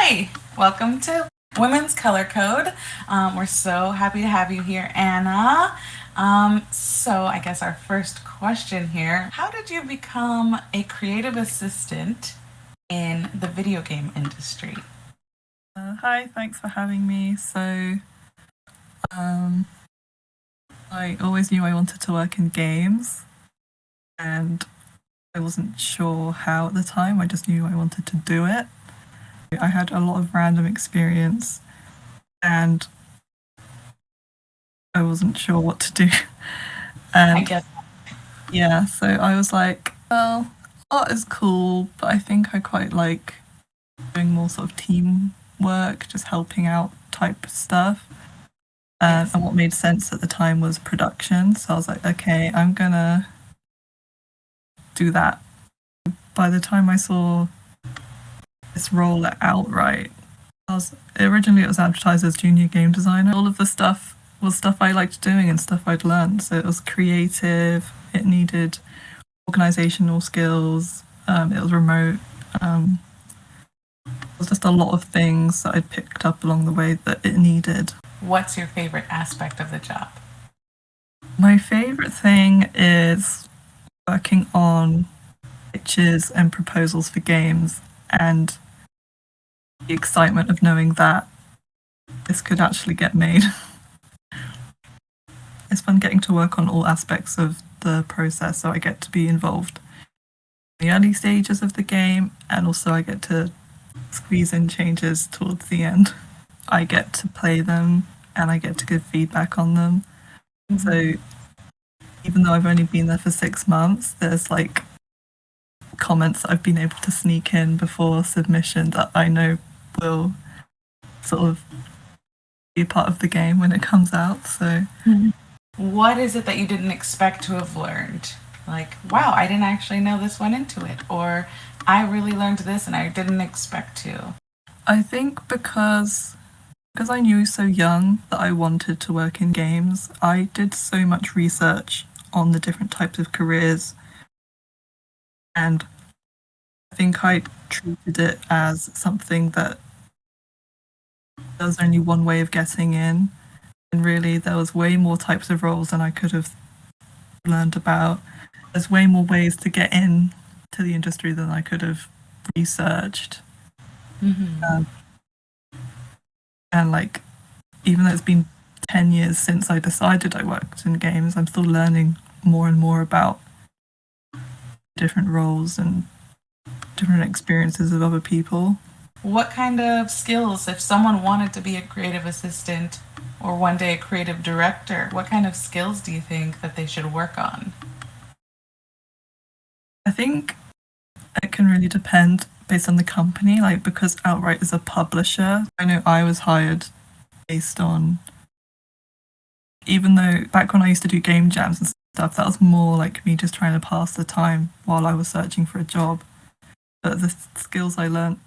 Hi, welcome to Women's Color Code. We're so happy to have you here, Anna. So I guess our first question here, how did you become a creative assistant in the video game industry? Hi, thanks for having me. I always knew I wanted to work in games, and I wasn't sure how at the time. I just knew I wanted to do it. I had a lot of random experience, and I wasn't sure what to do. I And guess yeah, so I was like, well, art is cool, but I think I quite like doing more sort of team work, just helping out type stuff. yes. And what made sense at the time was production. So I was like, okay, I'm gonna do that. By the time I saw this role at Outright, originally it was advertised as junior game designer. All of the stuff was stuff I liked doing and stuff I'd learned. So it was creative. It needed organizational skills. It was remote. It was just a lot of things that I'd picked up along the way that it needed. What's your favorite aspect of the job? My favorite thing is working on pitches and proposals for games and the excitement of knowing that this could actually get made. It's fun getting to work on all aspects of the process, so I get to be involved in the early stages of the game, and also I get to squeeze in changes towards the end. I get to play them and I get to give feedback on them. So even though I've only been there for 6 months, there's like comments that I've been able to sneak in before submission that I know will sort of be a part of the game when it comes out. So What is it that you didn't expect to have learned? Like, wow, I didn't actually know this went into it. Or I really learned this and I didn't expect to. I think because I knew so young that I wanted to work in games, I did so much research on the different types of careers, and I think I treated it as something that there's only one way of getting in, and really there was way more types of roles than I could have learned about. There's way more ways to get in to the industry than I could have researched. And like, even though it's been 10 years since I decided I worked in games, I'm still learning more and more about different roles and different experiences of other people. What kind of skills, if someone wanted to be a creative assistant or one day a creative director, what kind of skills do you think that they should work on? I think it can really depend based on the company, like because Outright is a publisher. I know I was hired based on, even though back when I used to do game jams and stuff, that was more like me just trying to pass the time while I was searching for a job. But the skills I learned,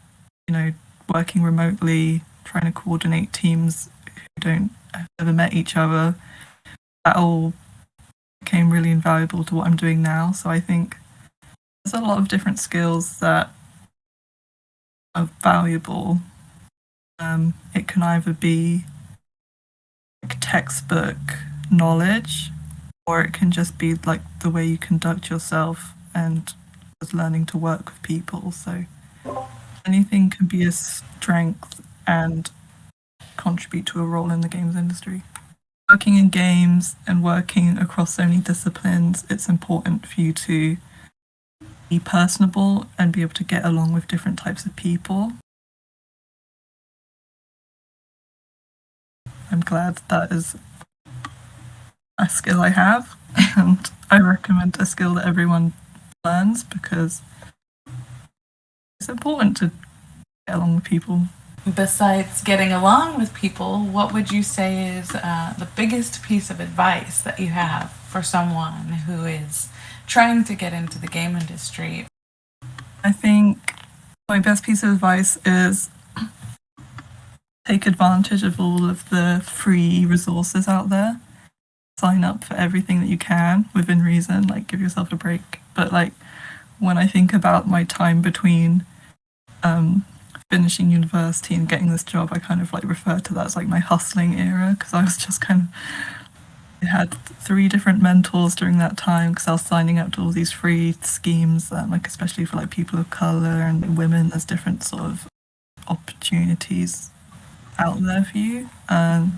working remotely, trying to coordinate teams who don't have never met each other, that all became really invaluable to what I'm doing now. So I think there's a lot of different skills that are valuable. It can either be like textbook knowledge, or it can just be like the way you conduct yourself and just learning to work with people. So anything can be a strength and contribute to a role in the games industry. Working in games and working across so many disciplines, it's important for you to be personable and be able to get along with different types of people. I'm glad that is a skill I have, and I recommend a skill that everyone learns because it's important to get along with people. Besides getting along with people, what would you say is the biggest piece of advice that you have for someone who is trying to get into the game industry? I think my best piece of advice is take advantage of all of the free resources out there. Sign up for everything that you can within reason, like give yourself a break. But like when I think about my time between finishing university and getting this job, I kind of like refer to that as like my hustling era, because I was just kind of, I had 3 different mentors during that time because I was signing up to all these free schemes, like especially for like people of color and women. There's different sort of opportunities out there for you. I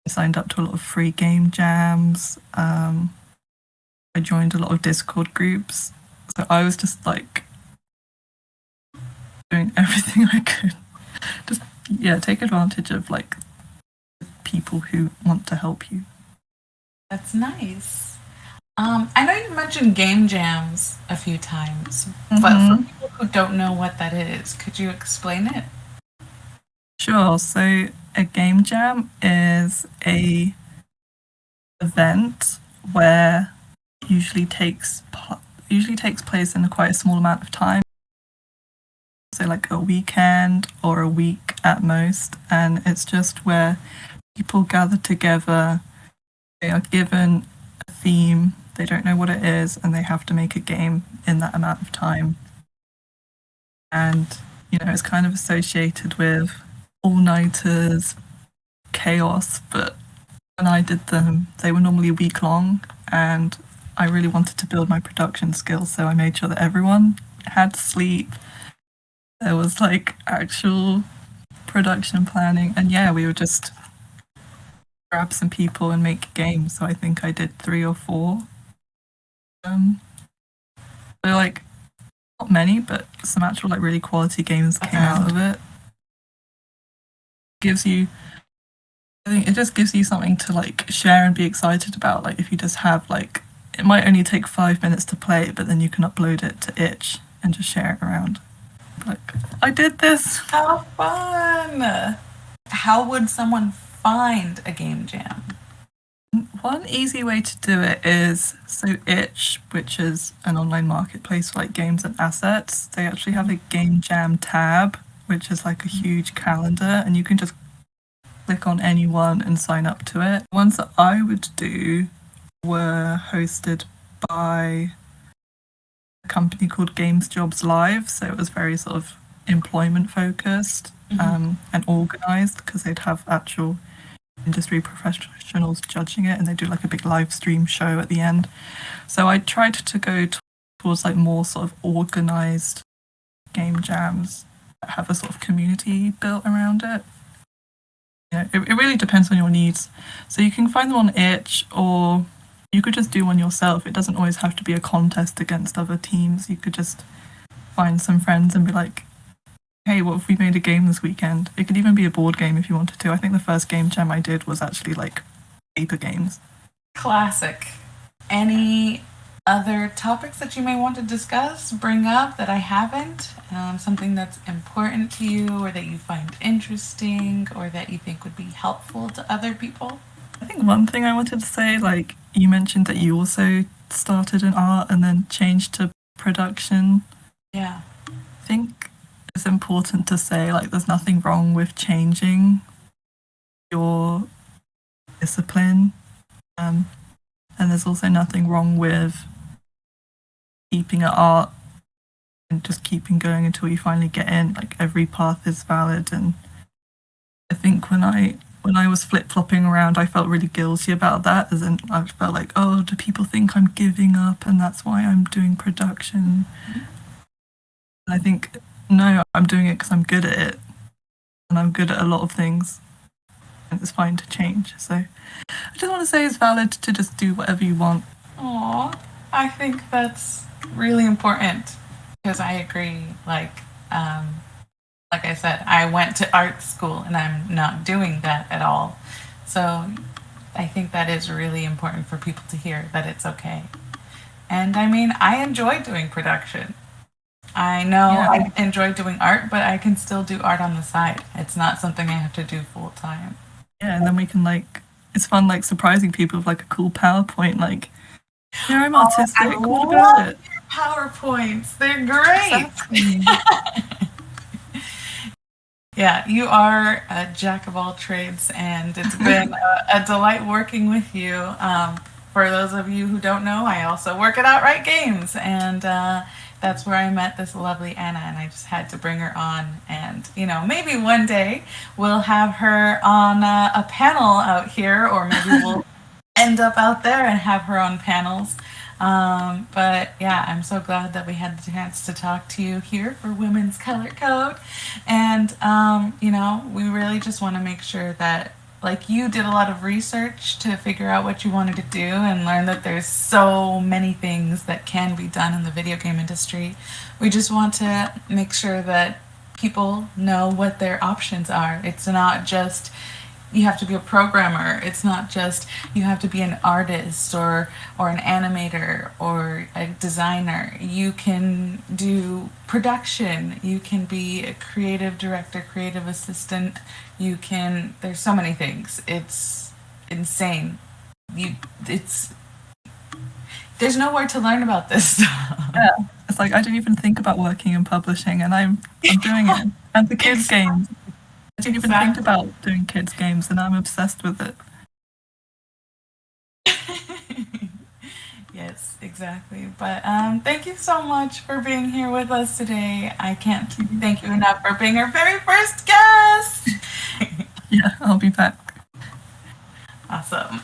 signed up to a lot of free game jams. I joined a lot of Discord groups. So I was just like doing everything I could. Just, yeah, take advantage of like people who want to help you. That's nice. I know you mentioned game jams a few times, but for people who don't know what that is, could you explain it? Sure. So a game jam is a event where usually takes place in quite a small amount of time. So like a weekend or a week at most, and it's just where people gather together. They are given a theme, they don't know what it is, and they have to make a game in that amount of time. And, you know, it's kind of associated with all-nighters, chaos, but when I did them, they were normally a week long, and I really wanted to build my production skills, so I made sure that everyone had sleep. There was like actual production planning, and yeah, we would just grab some people and make games. So I think I did 3 or 4. So like not many, but some actual like really quality games came out of it. Gives you, I think it just gives you something to like share and be excited about. Like if you just have like, it might only take 5 minutes to play, but then you can upload it to itch and just share it around. Like, I did this. How fun! How would someone find a game jam? One easy way to do it is, so Itch, which is an online marketplace for like games and assets, they actually have a game jam tab, which is like a huge calendar, and you can just click on any one and sign up to it. The ones that I would do were hosted by a company called Games Jobs Live, so it was very sort of employment focused and organized, because they'd have actual industry professionals judging it, and they do like a big live stream show at the end. So I tried to go towards like more sort of organized game jams that have a sort of community built around it. You know, it really depends on your needs. So you can find them on Itch, or you could just do one yourself. It doesn't always have to be a contest against other teams. You could just find some friends and be like, hey, what if we made a game this weekend? It could even be a board game if you wanted to. I think the first game jam I did was actually like paper games. Classic. Any other topics that you may want to discuss, bring up that I haven't? Something that's important to you, or that you find interesting, or that you think would be helpful to other people? I think one thing I wanted to say, like you mentioned that you also started in art and then changed to production. Yeah. I think it's important to say, like, there's nothing wrong with changing your discipline, and there's also nothing wrong with keeping at art and just keeping going until you finally get in. Like, every path is valid, and I think when I was flip-flopping around, I felt really guilty about that, as in I felt like, oh, do people think I'm giving up and that's why I'm doing production? And I think, no, I'm doing it because I'm good at it, and I'm good at a lot of things, and it's fine to change. So I just want to say it's valid to just do whatever you want. Aw, I think that's really important, because I agree. Like I said, I went to art school and I'm not doing that at all. So I think that is really important for people to hear, that it's okay. And I mean, I enjoy doing production. I know I enjoy doing art, but I can still do art on the side. It's not something I have to do full time. Yeah, and then we can like, it's fun like surprising people with like a cool PowerPoint, like, yeah, I'm artistic. I What love about it? your PowerPoints. They're great. Exactly. Yeah, you are a jack of all trades, and it's been a delight working with you. For those of you who don't know, I also work at Outright Games, and that's where I met this lovely Anna, and I just had to bring her on. And, maybe one day we'll have her on a panel out here, or maybe we'll end up out there and have her on panels. But yeah, I'm so glad that we had the chance to talk to you here for Women's Color Code. And, we really just want to make sure that, like, you did a lot of research to figure out what you wanted to do and learn that there's so many things that can be done in the video game industry. We just want to make sure that people know what their options are. It's not just you have to be a programmer. It's not just you have to be an artist or an animator or a designer. You can do production. You can be a creative director, creative assistant. There's so many things. It's insane. It's there's nowhere to learn about this stuff. Yeah, it's like I didn't even think about working in publishing, and I'm doing it. And the kids' games. I didn't even think about doing kids' games, and I'm obsessed with it. Yes, exactly. But thank you so much for being here with us today. I can't thank you enough for being our very first guest. Yeah, I'll be back. Awesome.